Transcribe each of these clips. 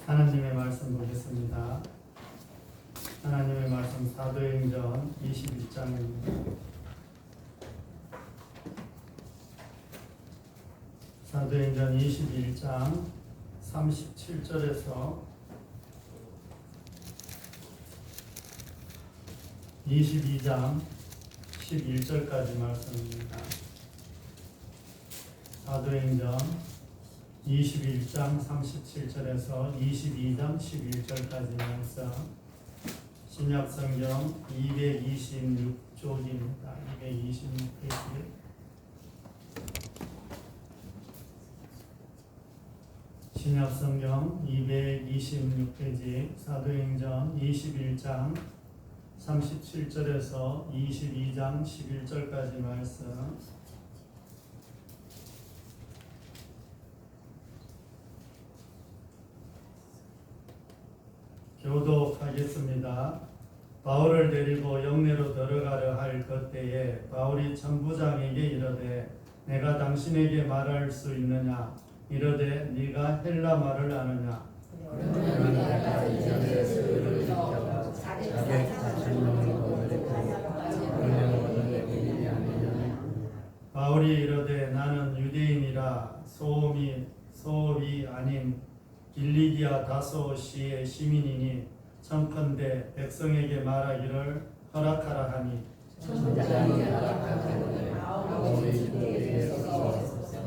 하나님의 말씀 보겠습니다. 하나님의 말씀 사도행전 21장입니다. 사도행전 21장 37절에서 22장 11절까지 말씀입니다. 사도행전 21장 37절에서 22장 11절까지 말씀, 신약성경 226쪽입니다. 226페이지. 신약성경 226페이지 사도행전 21장 37절에서 22장 11절까지 말씀. 교독하겠습니다. 바울을 데리고 영내로 들어가려 할 그때에 바울이 천부장에게 이르되 내가 당신에게 말할 수 있느냐? 이르되 네가 헬라 말을 아느냐? 바울이 이르되 나는 유대인이라 소읍이 아닌 길리기아 다소시의 시민이니 청컨대 백성에게 말하기를 허락하라 하니 천부장이 허락하거늘 바울이 유대인에서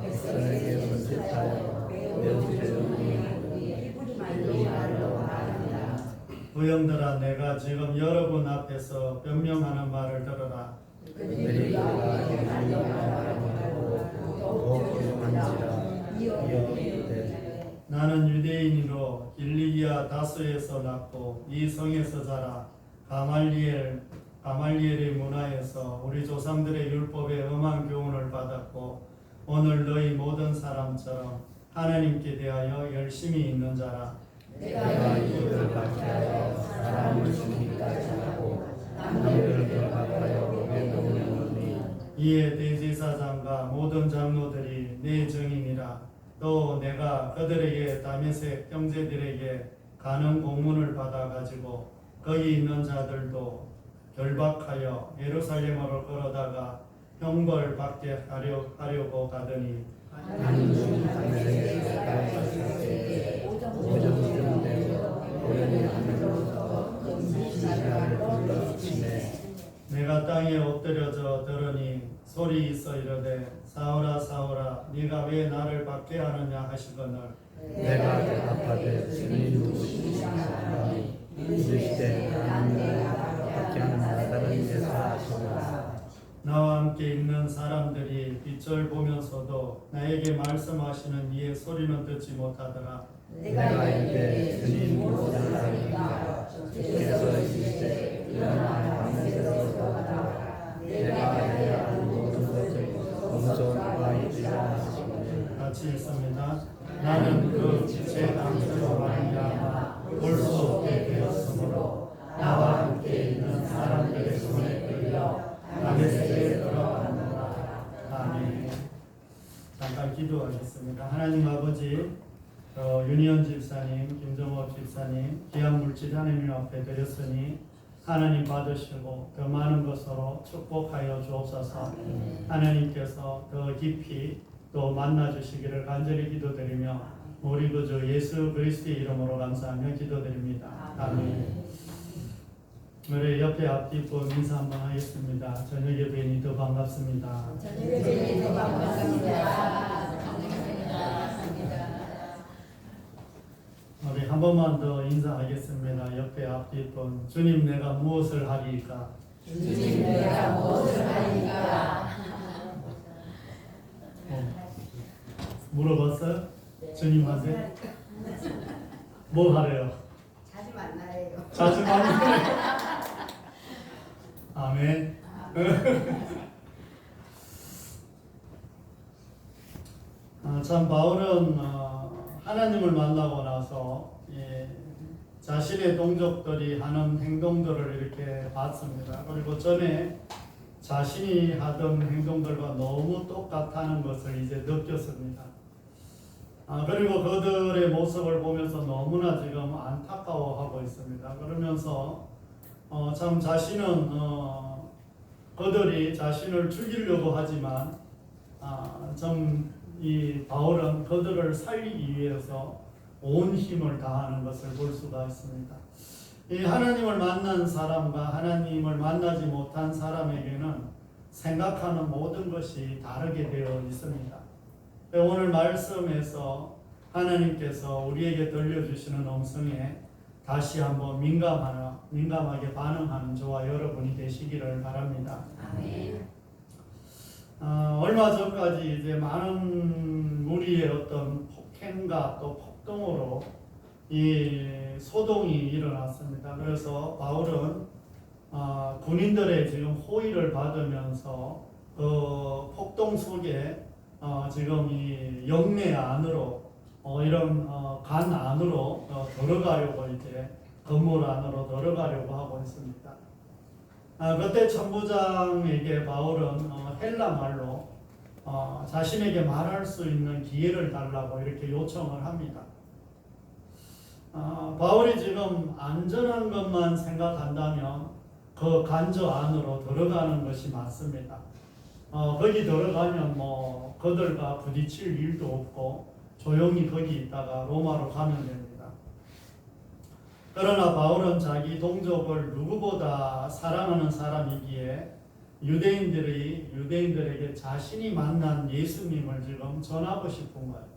백성에게 문짓하여 매우 죄송히 히브리 말로 말한다. 부형들아 내가 지금 여러분 앞에서 변명하는 말을 들어라. 그들이 그와 행하려 말하고 더욱 죄송한지라 이어이르되 나는 유대인으로 길리기아 다소에서 낳고 이 성에서 자라 가말리엘의 문화에서 우리 조상들의 율법에 엄한 교훈을 받았고 오늘 너희 모든 사람처럼 하나님께 대하여 열심히 있는 자라. 내가 이들을 박해하여 사람을 죽이기까지 하고 남들을 박하여 목에 놓으니 이에 대제사장과 모든 장로들이 내 증인이라. 또 내가 그들에게 다메섹 형제들에게 가는 공문을 받아가지고 거기 있는 자들도 결박하여 예루살렘으로 끌어다가 형벌 받게 하려고 가더니 하는 중 다메섹에 가까이 오정쯤 되어 오랜 하늘로부터 금지시간을 불러치네. 내가 땅에 엎드려져 들으니 소리 있어 이르되 사울아 사울아 네가 왜 나를 박해하느냐 하시거늘 내가 대답하되 주님 누구시니까 이르시되 나는 내가 박해하는 다른 제사하시노라. 나와 함께 있는 사람들이 빛을 보면서도 나에게 말씀하시는 이의 소리는 듣지 못하더라. 내가 이르되 주님 무엇을 하리까 주께서 이르시되 일어나 밤새도록 걸어가라. 내가 해야 하는 모든 것을 공손과 이지라 하시거늘 같이 읽습니다. 나는 그 빛의 강세로 말미암아 볼 수 없게 되었으므로 나와 함께 있는 사람들의 손에 끌려 다메섹에 들어가노라. 아멘. 잠깐 기도하겠습니다. 하나님 아버지, 윤희연 집사님, 김정업 집사님 귀한 물질 하나님 앞에 드렸으니 하나님 받으시고 더 많은 것으로 축복하여 주옵소서. 하나님께서 더 깊이 또 만나주시기를 간절히 기도드리며 우리 구주 예수 그리스도의 이름으로 감사하며 기도드립니다. 아멘. 우리 옆에 앞뒤분 인사 한번 하겠습니다. 저녁에 뵈니 더 반갑습니다. 저녁에 뵈니 더 반갑습니다. 우리 한 번만 더 인사하겠습니다. 옆에 앞뒤분 주님 내가 무엇을 하리까? 주님 내가 무엇을 하리까? 물어봤어요? 주님한테? 뭐 하래요? 자주 만나래요. 자주 만나래요. 아멘. 참 바울은 하나님을 만나고 나서 자신의 동족들이 하는 행동들을 이렇게 봤습니다. 그리고 전에 자신이 하던 행동들과 너무 똑같다는 것을 이제 느꼈습니다. 그리고 그들의 모습을 보면서 너무나 지금 안타까워하고 있습니다. 그러면서 참 자신은 그들이 자신을 죽이려고 하지만 좀 이 바울은 그들을 살리기 위해서 온 힘을 다하는 것을 볼 수가 있습니다. 이 하나님을 만난 사람과 하나님을 만나지 못한 사람에게는 생각하는 모든 것이 다르게 되어 있습니다. 오늘 말씀에서 하나님께서 우리에게 들려주시는 음성에 다시 한번 민감하게 반응하는 저와 여러분이 되시기를 바랍니다. 아멘. 얼마 전까지 이제 많은 무리의 어떤 폭행과 또 폭동으로 이 소동이 일어났습니다. 그래서 바울은 군인들의 지금 호의를 받으면서 그 폭동 속에 지금 이 영내 안으로 이런 간 안으로 들어가려고 이제 건물 안으로 들어가려고 하고 있습니다. 그때 천부장에게 바울은 헬라 말로 자신에게 말할 수 있는 기회를 달라고 이렇게 요청을 합니다. 바울이 지금 안전한 것만 생각한다면 그 간저 안으로 들어가는 것이 맞습니다. 거기 들어가면 뭐 그들과 부딪힐 일도 없고 조용히 거기 있다가 로마로 가면 됩니다. 그러나 바울은 자기 동족을 누구보다 사랑하는 사람이기에 유대인들에게 자신이 만난 예수님을 지금 전하고 싶은 거예요.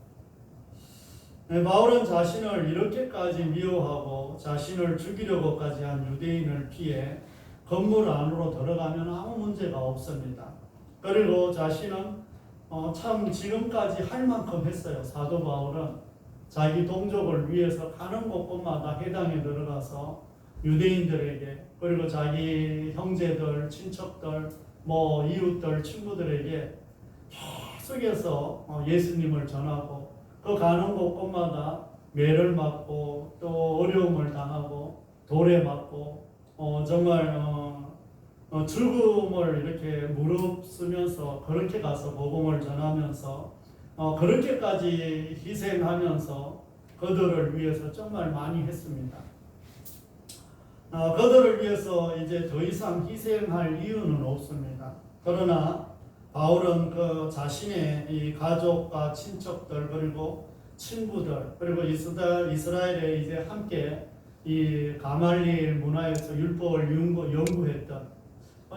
바울은 자신을 이렇게까지 미워하고 자신을 죽이려고까지 한 유대인을 피해 건물 안으로 들어가면 아무 문제가 없습니다. 그리고 자신은 참 지금까지 할 만큼 했어요. 사도 바울은 자기 동족을 위해서 가는 곳곳마다 해당에 들어가서 유대인들에게 그리고 자기 형제들, 친척들, 뭐 이웃들, 친구들에게 계속해서 예수님을 전하고 그 가는 곳곳마다 매를 맞고 또 어려움을 당하고 돌에 맞고 정말 죽음을 이렇게 무릅쓰면서 그렇게 가서 복음을 전하면서 그렇게까지 희생하면서 그들을 위해서 정말 많이 했습니다. 그들을 위해서 이제 더 이상 희생할 이유는 없습니다. 그러나 바울은 그 자신의 이 가족과 친척들 그리고 친구들 그리고 이스라엘에 이제 함께 이 가말리엘 문화에서 율법을 연구했던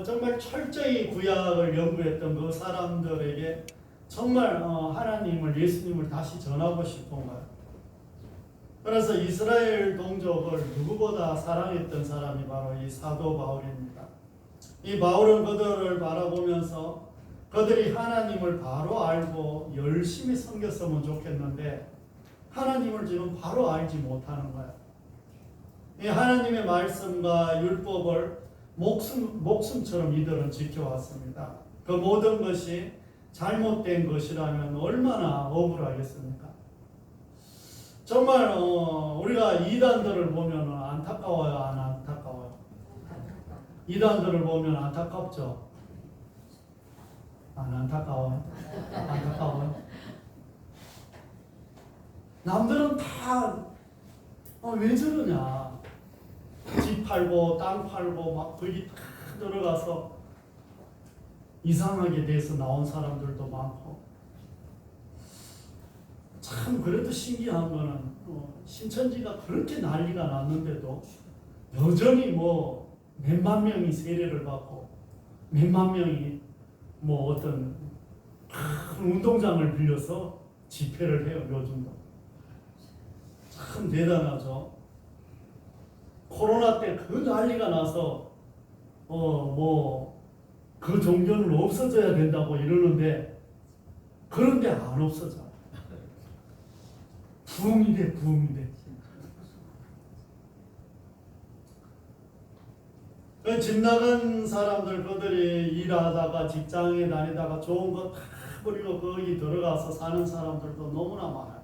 정말 철저히 구약을 연구했던 그 사람들에게 정말 하나님을 예수님을 다시 전하고 싶은 거예요. 그래서 이스라엘 동족을 누구보다 사랑했던 사람이 바로 이 사도 바울입니다. 이 바울은 그들을 바라보면서 그들이 하나님을 바로 알고 열심히 섬겼으면 좋겠는데 하나님을 지금 바로 알지 못하는 거예요. 이 하나님의 말씀과 율법을 목숨처럼 이들은 지켜왔습니다. 그 모든 것이 잘못된 것이라면 얼마나 억울하겠습니까? 정말 우리가 이단들을 보면 안타까워요, 안 안타까워요? 이단들을 보면 안타깝죠? 안 안타까워요? 안타까워요? 남들은 다 왜 저러냐? 집 팔고 땅 팔고 막 거기 다 들어가서 이상하게 돼서 나온 사람들도 많고 참 그래도 신기한 거는 신천지가 그렇게 난리가 났는데도 여전히 뭐 몇만 명이 세례를 받고 몇만 명이 뭐 어떤 큰 운동장을 빌려서 집회를 해요. 요즘도 참 대단하죠. 코로나 때 그 난리가 나서 그 종교는 없어져야 된다고 이러는데 그런데 안 없어져. 부흥이 돼. 집 나간 사람들 그들이 일하다가 직장에 다니다가 좋은 거 다 버리고 거기 들어가서 사는 사람들도 너무나 많아요.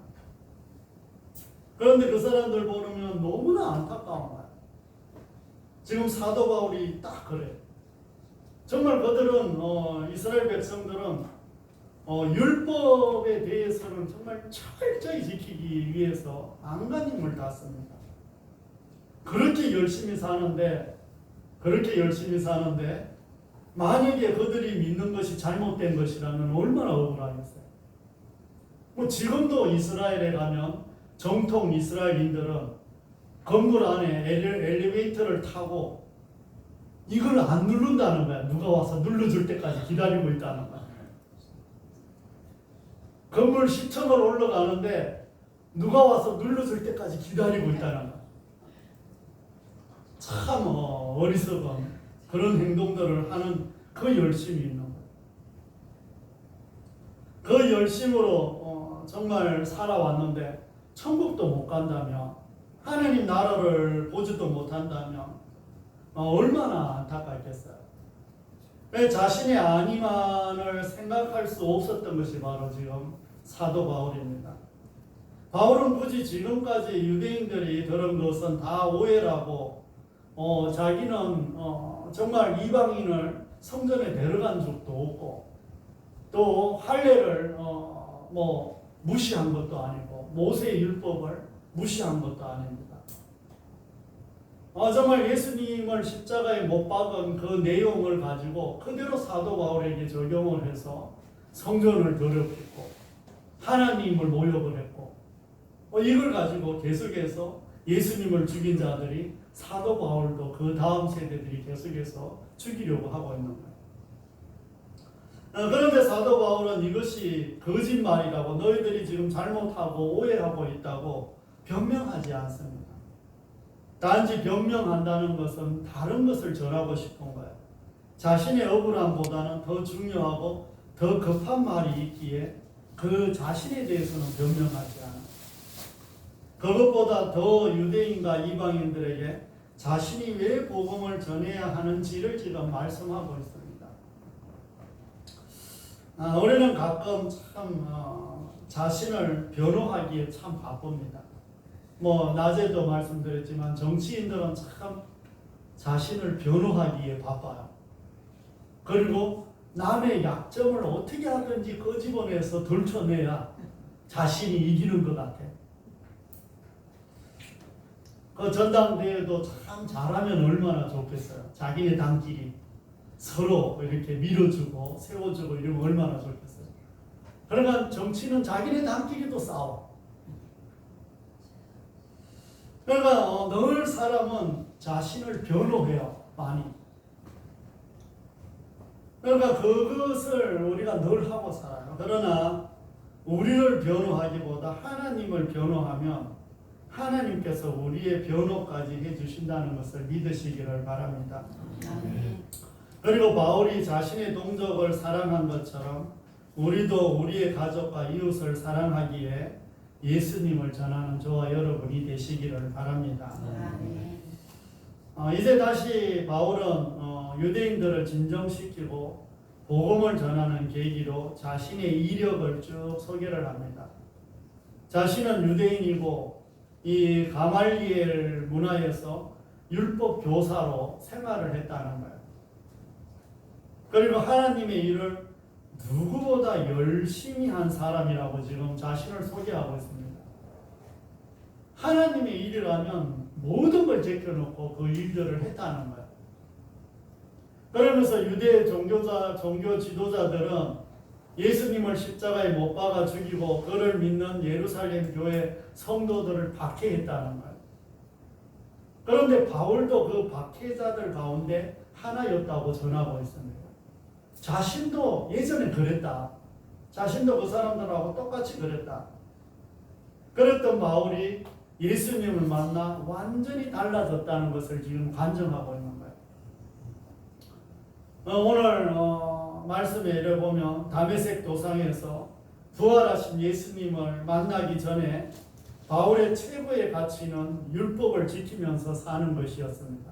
그런데 그 사람들 보면 너무나 안타까운 거예요. 지금 사도 바울이 딱 그래. 정말 그들은 이스라엘 백성들은 율법에 대해서는 정말 철저히 지키기 위해서 안간힘을 다했습니다. 그렇게 열심히 사는데 만약에 그들이 믿는 것이 잘못된 것이라면 얼마나 억울하겠어요. 뭐 지금도 이스라엘에 가면 정통 이스라엘인들은 건물 안에 엘리베이터를 타고 이걸 안 누른다는 거야. 누가 와서 눌러줄 때까지 기다리고 있다는 거야. 건물 10층을 올라가는데 누가 와서 눌러줄 때까지 기다리고 있다는 거야. 참 어리석은 그런 행동들을 하는 그 열심이 있는 거예요. 그 열심으로 정말 살아왔는데 천국도 못 간다면, 하나님 나라를 보지도 못한다면 얼마나 안타깝겠어요. 자신의 안위만을 생각할 수 없었던 것이 바로 지금 사도 바울입니다. 바울은 굳이 지금까지 유대인들이 들은 것은 다 오해라고, 자기는 정말 이방인을 성전에 데려간 적도 없고, 또 할례를 무시한 것도 아니고, 모세의 율법을 무시한 것도 아닙니다. 정말 예수님을 십자가에 못 박은 그 내용을 가지고 그대로 사도 바울에게 적용을 해서 성전을 더럽히고 하나님을 모욕을 했고, 이걸 가지고 계속해서 예수님을 죽인 자들이 사도 바울도 그 다음 세대들이 계속해서 죽이려고 하고 있는 거예요. 그런데 사도 바울은 이것이 거짓말이라고, 너희들이 지금 잘못하고 오해하고 있다고 변명하지 않습니다. 단지 변명한다는 것은 다른 것을 전하고 싶은 거예요. 자신의 억울함보다는 더 중요하고 더 급한 말이 있기에 그 자신에 대해서는 변명하지 않아요. 그것보다 더 유대인과 이방인들에게 자신이 왜 복음을 전해야 하는지를 지금 말씀하고 있습니다. 우리는 가끔 참 자신을 변호하기에 참 바쁩니다. 낮에도 말씀드렸지만 정치인들은 참 자신을 변호하기에 바빠요. 그리고 남의 약점을 어떻게 하든지 끄집어내서 들춰내야 자신이 이기는 것 같아. 그 전당대회도 참 잘하면 얼마나 좋겠어요. 자기네 당끼리 서로 이렇게 밀어주고 세워주고 이러면 얼마나 좋겠어요. 그러니까 정치는 자기네 당끼리도 싸워. 그러니까 늘 사람은 자신을 변호해요. 많이. 그러니까 그것을 우리가 늘 하고 살아요. 그러나 우리를 변호하기보다 하나님을 변호하면 하나님께서 우리의 변호까지 해주신다는 것을 믿으시기를 바랍니다. 그리고 바울이 자신의 동족을 사랑한 것처럼 우리도 우리의 가족과 이웃을 사랑하기에 예수님을 전하는 저와 여러분이 되시기를 바랍니다. 이제 다시 바울은 유대인들을 진정시키고 복음을 전하는 계기로 자신의 이력을 쭉 소개를 합니다. 자신은 유대인이고 이 가말리엘 문화에서 율법 교사로 생활을 했다는 거예요. 그리고 하나님의 일을 누구보다 열심히 한 사람이라고 지금 자신을 소개하고 있습니다. 하나님의 일이라면 모든 걸 제껴놓고 그 일들을 했다는 거예요. 그러면서 유대 종교 지도자들은 예수님을 십자가에 못 박아 죽이고 그를 믿는 예루살렘 교회 성도들을 박해했다는 거예요. 그런데 바울도 그 박해자들 가운데 하나였다고 전하고 있습니다. 자신도 예전에 그랬다. 자신도 그 사람들하고 똑같이 그랬다. 그랬던 바울이 예수님을 만나 완전히 달라졌다는 것을 지금 관증하고 있는 거예요. 오늘 말씀에 이래 보면 다메섹 도상에서 부활하신 예수님을 만나기 전에 바울의 최고의 가치는 율법을 지키면서 사는 것이었습니다.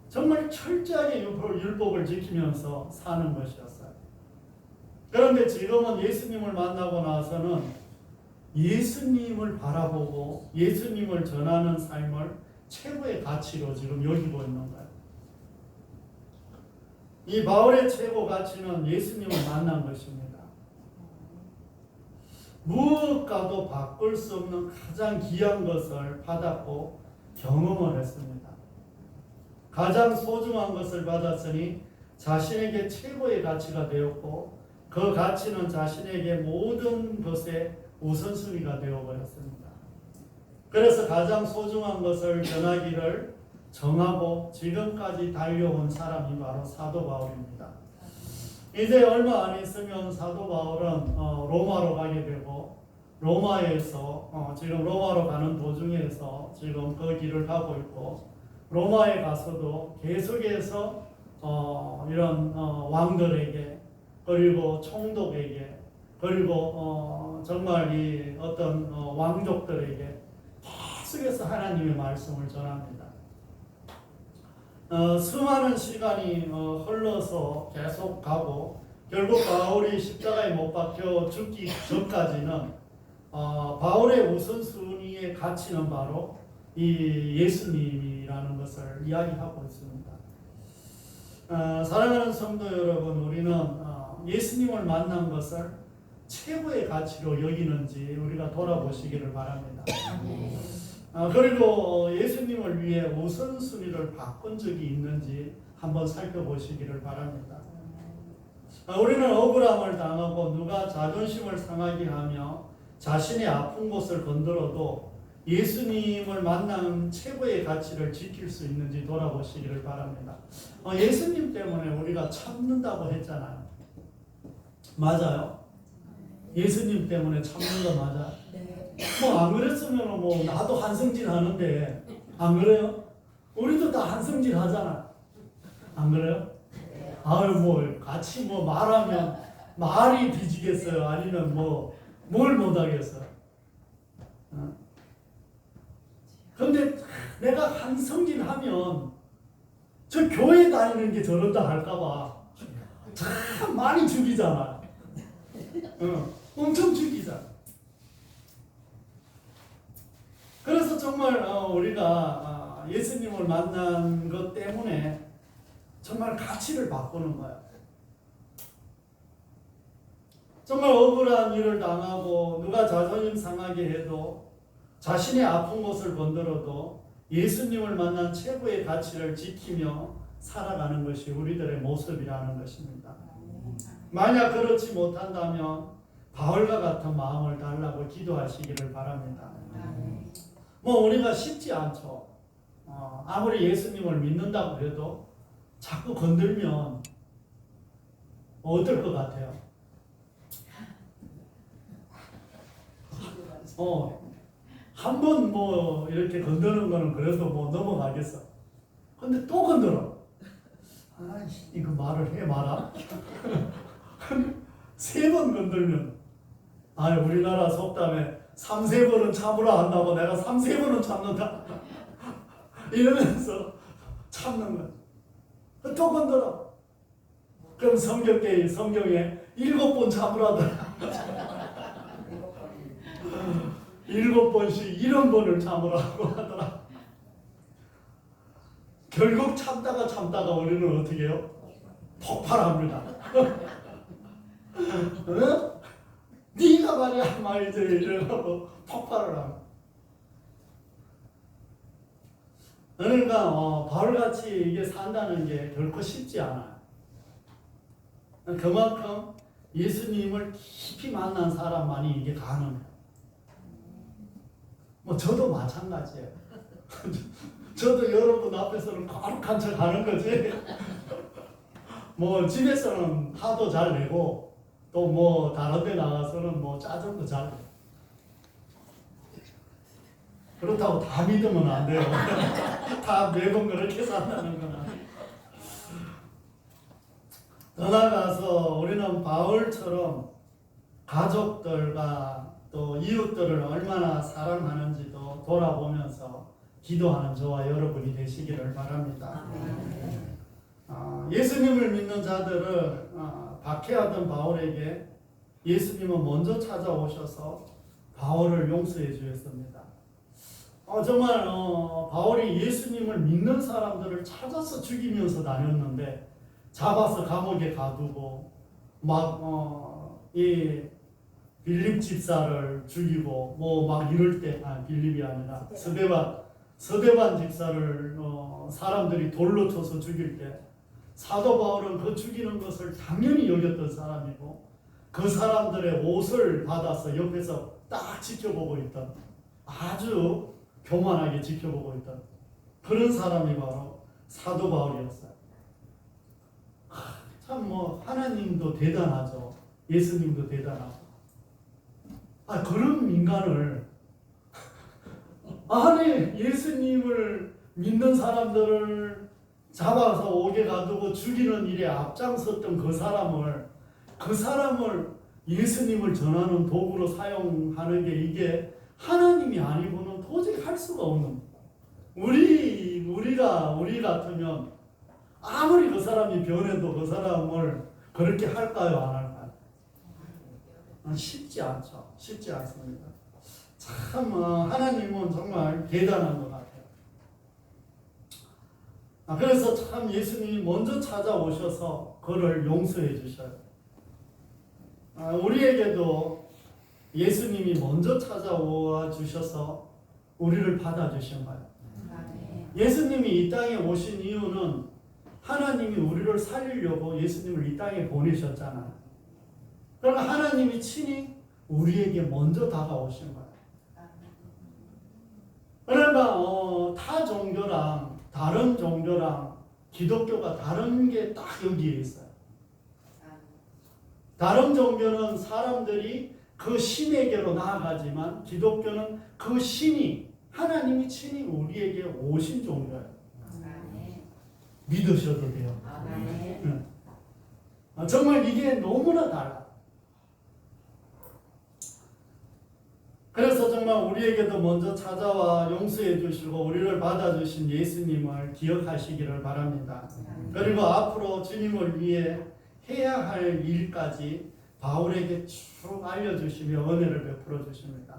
정말 철저하게 율법을 지키면서 사는 것이었어요. 그런데 지금은 예수님을 만나고 나서는 예수님을 바라보고 예수님을 전하는 삶을 최고의 가치로 지금 여기고 있는 거예요. 이 바울의 최고 가치는 예수님을 만난 것입니다. 무엇과도 바꿀 수 없는 가장 귀한 것을 받았고 경험을 했습니다. 가장 소중한 것을 받았으니 자신에게 최고의 가치가 되었고 그 가치는 자신에게 모든 것의 우선순위가 되어버렸습니다. 그래서 가장 소중한 것을 전하기를 정하고 지금까지 달려온 사람이 바로 사도 바울입니다. 이제 얼마 안 있으면 사도 바울은 로마로 가게 되고 로마에서 지금 로마로 가는 도중에서 지금 그 길을 가고 있고 로마에 가서도 계속해서 이런 왕들에게 그리고 총독에게 그리고 정말 이 어떤 왕족들에게 계속해서 하나님의 말씀을 전합니다. 수많은 시간이 흘러서 계속 가고 결국 바울이 십자가에 못 박혀 죽기 전까지는 바울의 우선순위의 가치는 바로 이 예수님이라는 것을 이야기하고 있습니다. 사랑하는 성도 여러분, 우리는 예수님을 만난 것을 최고의 가치로 여기는지 우리가 돌아보시기를 바랍니다. 그리고 예수님을 위해 우선순위를 바꾼 적이 있는지 한번 살펴보시기를 바랍니다. 우리는 억울함을 당하고 누가 자존심을 상하게 하며 자신의 아픈 곳을 건드려도 예수님을 만난 최고의 가치를 지킬 수 있는지 돌아보시기를 바랍니다. 예수님 때문에 우리가 참는다고 했잖아요. 맞아요? 예수님 때문에 참는 거 맞아? 뭐 안 그랬으면 뭐 나도 한성질 하는데 안 그래요? 우리도 다 한성질 하잖아. 안 그래요? 아유 뭐 같이 뭐 말하면 말이 뒤지겠어요? 아니면 뭐 뭘 못하겠어요? 근데 내가 한성질 하면 저 교회 다니는 게 저런다 할까봐 참 많이 죽이잖아. 엄청 죽이잖아. 그래서 정말 우리가 예수님을 만난 것 때문에 정말 가치를 바꾸는 거야. 정말 억울한 일을 당하고 누가 자존심 상하게 해도 자신의 아픈 곳을 건드려도 예수님을 만난 최고의 가치를 지키며 살아가는 것이 우리들의 모습이라는 것입니다. 만약 그렇지 못한다면 바울과 같은 마음을 달라고 기도하시기를 바랍니다. 뭐 우리가 쉽지 않죠. 아무리 예수님을 믿는다고 해도 자꾸 건들면 어떨 것 같아요? 한 번 뭐 이렇게 건드는 거는 그래도 뭐 넘어가겠어. 근데 또 건드려. 아이씨, 이거 말을 해 마라. 3번 건들면, 우리나라 속담에 3-4번은 참으라 한다고 내가 3-4번은 참는다. 이러면서 참는 거야. 또 건드려. 그럼 성경에 7번 참으라더라. 7번씩 70번을 참으라고 하더라. 결국 참다가 우리는 어떻게 해요? 폭발합니다. 네가 말이야 말이지 이러고 폭발을 합니다. 그러니까 바울같이 이게 산다는 게 결코 쉽지 않아요. 그만큼 예수님을 깊이 만난 사람만이 이게 가능해요. 뭐 저도 마찬가지예요. 저도 여러분 앞에서는 거룩한 척 하는 거지. 뭐 집에서는 화도 잘 내고 또 뭐 다른 데 나가서는 뭐 짜증도 잘 내고. 그렇다고 다 믿으면 안 돼요. 다 매번 그렇게 산다는 건 아니에요. 더 나아가서 우리는 바울처럼 가족들과 또 이웃들을 얼마나 사랑하는지도 돌아보면서 기도하는 저와 여러분이 되시기를 바랍니다. 예수님을 믿는 자들을 박해하던 바울에게 예수님은 먼저 찾아오셔서 바울을 용서해 주셨습니다. 정말 바울이 예수님을 믿는 사람들을 찾아서 죽이면서 다녔는데 잡아서 감옥에 가두고 막 이 빌립 집사를 죽이고 뭐 막 이럴 때 빌립이 아니라 서대반 집사를 사람들이 돌로 쳐서 죽일 때 사도 바울은 그 죽이는 것을 당연히 여겼던 사람이고 그 사람들의 옷을 받아서 옆에서 딱 지켜보고 있던, 아주 교만하게 지켜보고 있던 그런 사람이 바로 사도 바울이었어요. 참 뭐 하나님도 대단하죠. 예수님도 대단하죠. 그런 인간을 아니 예수님을 믿는 사람들을 잡아서 옥에 가두고 죽이는 일에 앞장섰던 그 사람을 예수님을 전하는 도구로 사용하는 게 이게 하나님이 아니고는 도저히 할 수가 없는 우리 같으면 아무리 그 사람이 변해도 그 사람을 그렇게 할까요? 안 할까요? 쉽지 않죠. 쉽지 않습니다. 참 하나님은 정말 대단한 것 같아요. 그래서 참 예수님이 먼저 찾아오셔서 그를 용서해 주셔요. 우리에게도 예수님이 먼저 찾아와 주셔서 우리를 받아주신 거예요. 예수님이 이 땅에 오신 이유는 하나님이 우리를 살리려고 예수님을 이 땅에 보내셨잖아요. 그러니까 하나님이 친히 우리에게 먼저 다가오신 거예요. 그러니까 타 종교랑 다른 종교랑 기독교가 다른 게 딱 여기에 있어요. 다른 종교는 사람들이 그 신에게로 나아가지만 기독교는 그 신이 하나님이 친히 우리에게 오신 종교예요. 믿으셔도 돼요. 정말 이게 너무나 달라. 그래서 정말 우리에게도 먼저 찾아와 용서해 주시고 우리를 받아주신 예수님을 기억하시기를 바랍니다. 그리고 앞으로 주님을 위해 해야 할 일까지 바울에게 쭉 알려주시며 은혜를 베풀어 주십니다.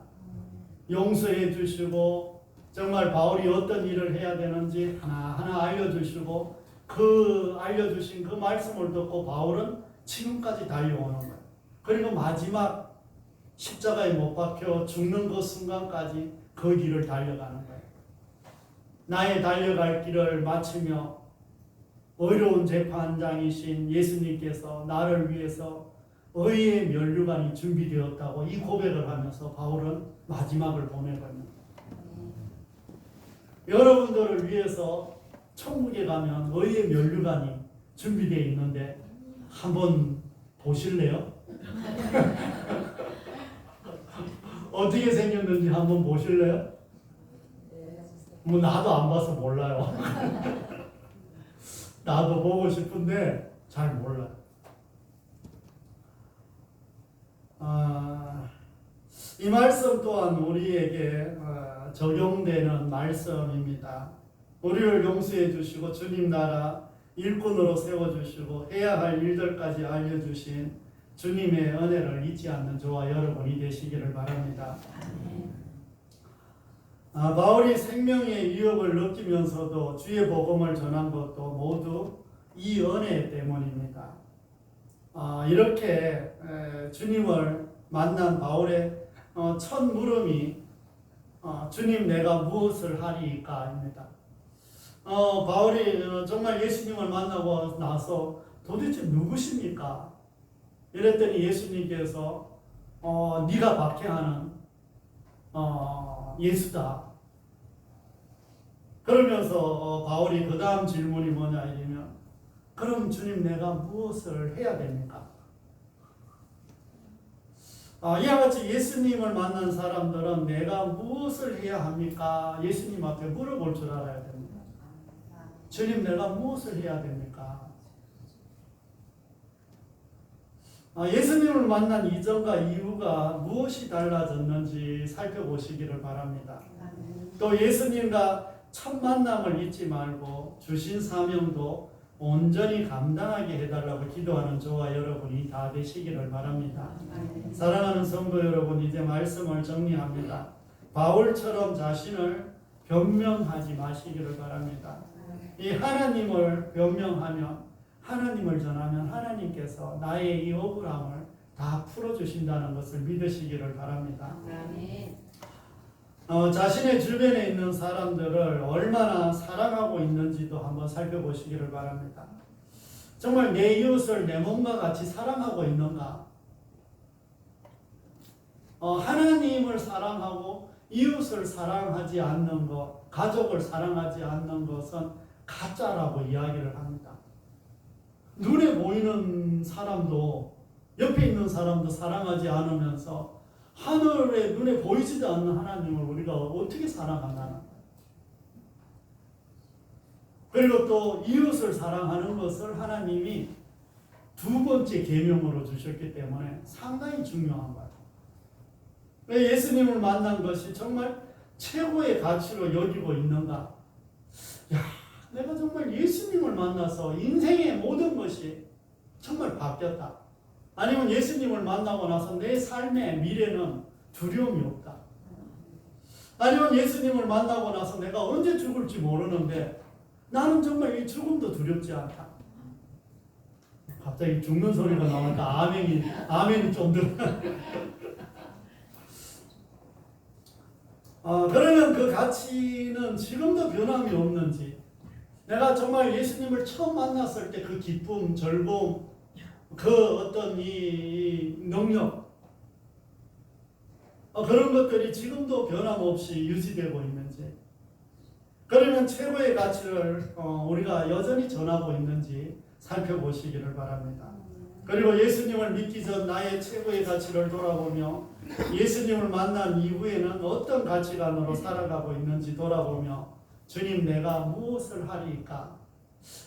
용서해 주시고 정말 바울이 어떤 일을 해야 되는지 하나하나 알려주시고 그 알려주신 그 말씀을 듣고 바울은 지금까지 달려오는 거예요. 그리고 마지막 십자가에 못 박혀 죽는 그 순간까지 그 길을 달려가는 거예요. 나의 달려갈 길을 마치며 의로운 재판장이신 예수님께서 나를 위해서 의의 면류관이 준비되었다고 이 고백을 하면서 바울은 마지막을 보내거든요. 여러분들을 위해서 천국에 가면 의의 면류관이 준비되어 있는데 한번 보실래요? 어떻게 생겼는지 한번 보실래요? 뭐 나도 안 봐서 몰라요. 나도 보고 싶은데 잘 몰라요. 이 말씀 또한 우리에게 적용되는 말씀입니다. 우리를 용서해 주시고 주님 나라 일꾼으로 세워주시고 해야 할 일들까지 알려주신 주님의 은혜를 잊지 않는 저와 여러분이 되시기를 바랍니다. 바울이 생명의 위협을 느끼면서도 주의 복음을 전한 것도 모두 이 은혜 때문입니다. 이렇게 주님을 만난 바울의 첫 물음이 주님 내가 무엇을 하리까입니다. 바울이 정말 예수님을 만나고 나서 도대체 누구십니까? 이랬더니 예수님께서 네가 박해하는 예수다. 그러면서 바울이 그 다음 질문이 뭐냐 이러면 그럼 주님 내가 무엇을 해야 됩니까? 이와 같이 예수님을 만난 사람들은 내가 무엇을 해야 합니까? 예수님 앞에 물어볼 줄 알아야 됩니다. 주님 내가 무엇을 해야 됩니까? 예수님을 만난 이전과 이후가 무엇이 달라졌는지 살펴보시기를 바랍니다. 또 예수님과 첫 만남을 잊지 말고 주신 사명도 온전히 감당하게 해달라고 기도하는 저와 여러분이 다 되시기를 바랍니다. 사랑하는 성도 여러분, 이제 말씀을 정리합니다. 바울처럼 자신을 변명하지 마시기를 바랍니다. 이 하나님을 변명하면 하나님을 전하면 하나님께서 나의 이 억울함을 다 풀어주신다는 것을 믿으시기를 바랍니다. 아멘. 자신의 주변에 있는 사람들을 얼마나 사랑하고 있는지도 한번 살펴보시기를 바랍니다. 정말 내 이웃을 내 몸과 같이 사랑하고 있는가? 하나님을 사랑하고 이웃을 사랑하지 않는 것, 가족을 사랑하지 않는 것은 가짜라고 이야기를 합니다. 눈에 보이는 사람도, 옆에 있는 사람도 사랑하지 않으면서 하늘에 눈에 보이지도 않는 하나님을 우리가 어떻게 사랑하나? 그리고 또 이웃을 사랑하는 것을 하나님이 두 번째 계명으로 주셨기 때문에 상당히 중요한 거예요. 예수님을 만난 것이 정말 최고의 가치로 여기고 있는가? 야, 내가 정말 예수님을 만나서 인생의 모든 것이 정말 바뀌었다. 아니면 예수님을 만나고 나서 내 삶의 미래는 두려움이 없다. 아니면 예수님을 만나고 나서 내가 언제 죽을지 모르는데 나는 정말 이 죽음도 두렵지 않다. 갑자기 죽는 소리가 나오니까 아멘이 좀 들어. 그러면 그 가치는 지금도 변함이 없는지, 내가 정말 예수님을 처음 만났을 때 그 기쁨, 즐거움, 그 어떤 이 능력, 그런 것들이 지금도 변함없이 유지되고 있는지, 그러면 최고의 가치를 우리가 여전히 전하고 있는지 살펴보시기를 바랍니다. 그리고 예수님을 믿기 전 나의 최고의 가치를 돌아보며 예수님을 만난 이후에는 어떤 가치관으로 살아가고 있는지 돌아보며 주님, 내가 무엇을 하리까?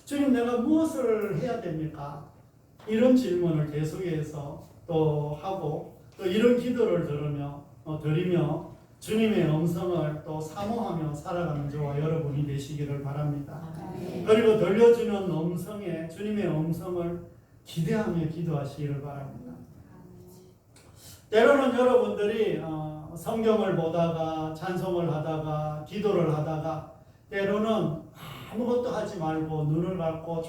주님, 내가 무엇을 해야 됩니까? 이런 질문을 계속해서 또 하고 또 이런 기도를 드리며 주님의 음성을 또 사모하며 살아가는 저와 여러분이 되시기를 바랍니다. 그리고 들려주는 음성에 주님의 음성을 기대하며 기도하시기를 바랍니다. 때로는 여러분들이 성경을 보다가 찬송을 하다가 기도를 하다가 때로는 아무것도 하지 말고 눈을 감고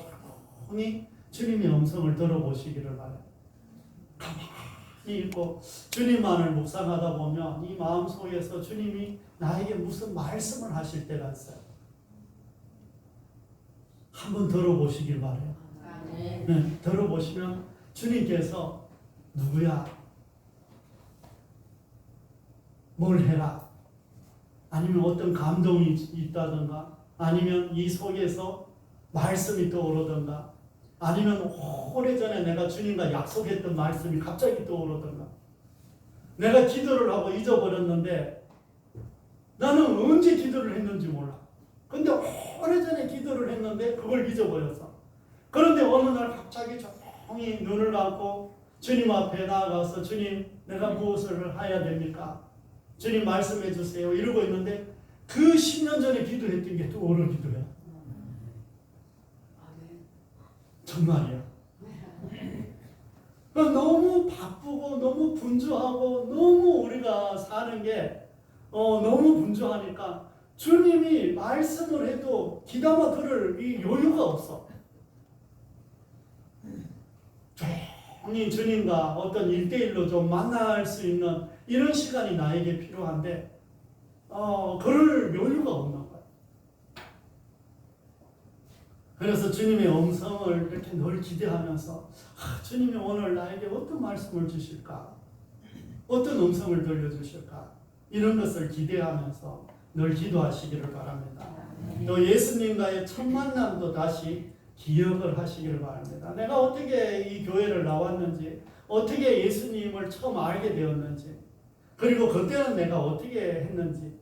조용히 주님의 음성을 들어보시기를 바랍니다. 가만히 있고 주님만을 묵상하다 보면 이 마음속에서 주님이 나에게 무슨 말씀을 하실 때가 있어요. 한번 들어보시길 바래요. 네, 들어보시면 주님께서 누구야? 뭘 해라? 아니면 어떤 감동이 있다든가, 아니면 이 속에서 말씀이 떠오르든가, 아니면 오래전에 내가 주님과 약속했던 말씀이 갑자기 떠오르든가, 내가 기도를 하고 잊어버렸는데 나는 언제 기도를 했는지 몰라. 근데 오래전에 기도를 했는데 그걸 잊어버렸어. 그런데 어느 날 갑자기 조용히 눈을 감고 주님 앞에 나아가서 주님, 내가 무엇을 해야 됩니까? 주님 말씀해 주세요. 이러고 있는데 그 10년 전에 기도했던 게 떠오르는 기도야. 정말이야. 너무 바쁘고 너무 분주하고 너무 우리가 사는 게 너무 분주하니까 주님이 말씀을 해도 귀담아 들을 이 여유가 없어. 조용히 주님과 어떤 1대1로 좀 만날 수 있는 이런 시간이 나에게 필요한데 그럴 여유가 없는 거야. 그래서 주님의 음성을 이렇게 늘 기대하면서 주님이 오늘 나에게 어떤 말씀을 주실까? 어떤 음성을 들려주실까? 이런 것을 기대하면서 늘 기도하시기를 바랍니다. 또 예수님과의 첫 만남도 다시 기억을 하시기를 바랍니다. 내가 어떻게 이 교회를 나왔는지, 어떻게 예수님을 처음 알게 되었는지, 그리고 그때는 내가 어떻게 했는지,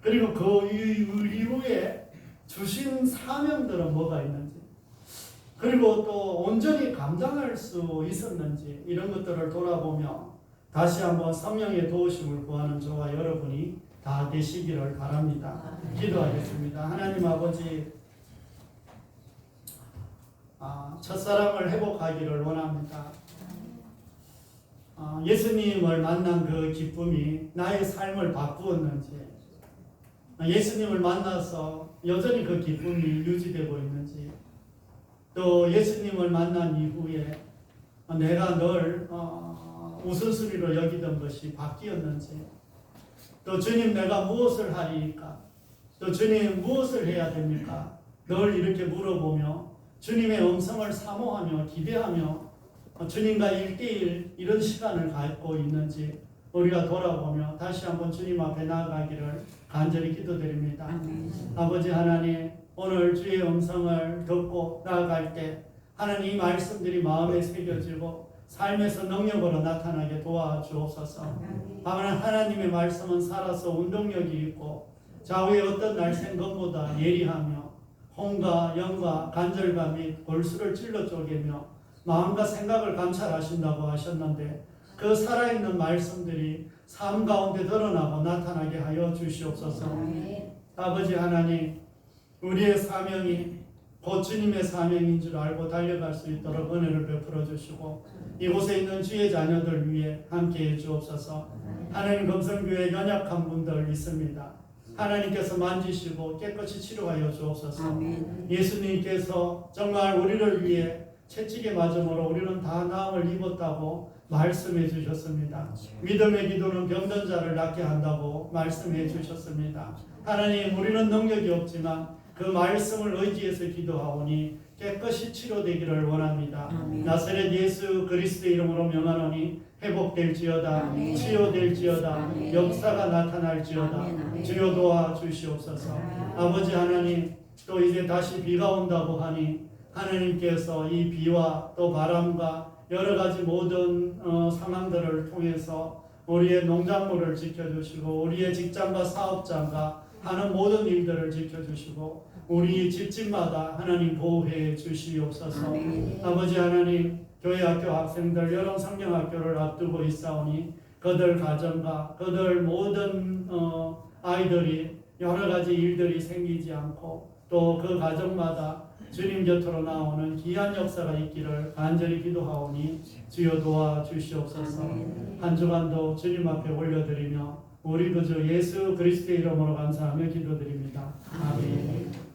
그리고 그 이후에 주신 사명들은 뭐가 있는지, 그리고 또 온전히 감당할 수 있었는지, 이런 것들을 돌아보며 다시 한번 성령의 도우심을 구하는 저와 여러분이 다 되시기를 바랍니다. 기도하겠습니다. 하나님 아버지, 첫사랑을 회복하기를 원합니다. 예수님을 만난 그 기쁨이 나의 삶을 바꾸었는지, 예수님을 만나서 여전히 그 기쁨이 유지되고 있는지, 또 예수님을 만난 이후에 내가 늘 우선순위로 여기던 것이 바뀌었는지, 또 주님 내가 무엇을 하리까, 또 주님 무엇을 해야 됩니까? 늘 이렇게 물어보며 주님의 음성을 사모하며 기대하며 주님과 1대1 이런 시간을 갖고 있는지 우리가 돌아보며 다시 한번 주님 앞에 나아가기를 간절히 기도드립니다. 아버지 하나님, 오늘 주의 음성을 듣고 나아갈 때 하나님 이 말씀들이 마음에 새겨지고 삶에서 능력으로 나타나게 도와주옵소서. 하나님의 말씀은 살아서 운동력이 있고 좌우의 어떤 날쌘 것보다 예리하며 혼과 영과 간절과 및 골수를 찔러 쪼개며 마음과 생각을 감찰하신다고 하셨는데, 그 살아있는 말씀들이 삶 가운데 드러나고 나타나게 하여 주시옵소서. 아버지 하나님, 우리의 사명이 곧 주님의 사명인 줄 알고 달려갈 수 있도록 은혜를 베풀어 주시고, 이곳에 있는 주의 자녀들 위해 함께해 주옵소서. 하나님, 금성교회 연약한 분들 있습니다. 하나님께서 만지시고 깨끗이 치료하여 주옵소서. 예수님께서 정말 우리를 위해 채찍에 맞음으로 우리는 다 나음을 입었다고 말씀해 주셨습니다. 믿음의 기도는 병든 자를 낫게 한다고 말씀해 주셨습니다. 하나님, 우리는 능력이 없지만 그 말씀을 의지해서 기도하오니 깨끗이 치료되기를 원합니다. 나사렛 예수 그리스도의 이름으로 명하노니 회복될지어다, 치유될지어다, 역사가 나타날지어다. 주여 도와주시옵소서. 아버지 하나님, 또 이제 다시 비가 온다고 하니 하나님께서 이 비와 또 바람과 여러 가지 모든 상황들을 통해서 우리의 농작물을 지켜주시고 우리의 직장과 사업장과 하는 모든 일들을 지켜주시고 우리 집집마다 하나님 보호해 주시옵소서. 아버지 하나님, 교회 학교 학생들 여름 성경학교를 앞두고 있사오니 그들 가정과 그들 모든 아이들이 여러 가지 일들이 생기지 않고 또 그 가정마다 주님 곁으로 나오는 귀한 역사가 있기를 간절히 기도하오니 주여 도와주시옵소서. 한 주간도 주님 앞에 올려드리며 우리 구주 예수 그리스도의 이름으로 감사하며 기도드립니다. 아멘.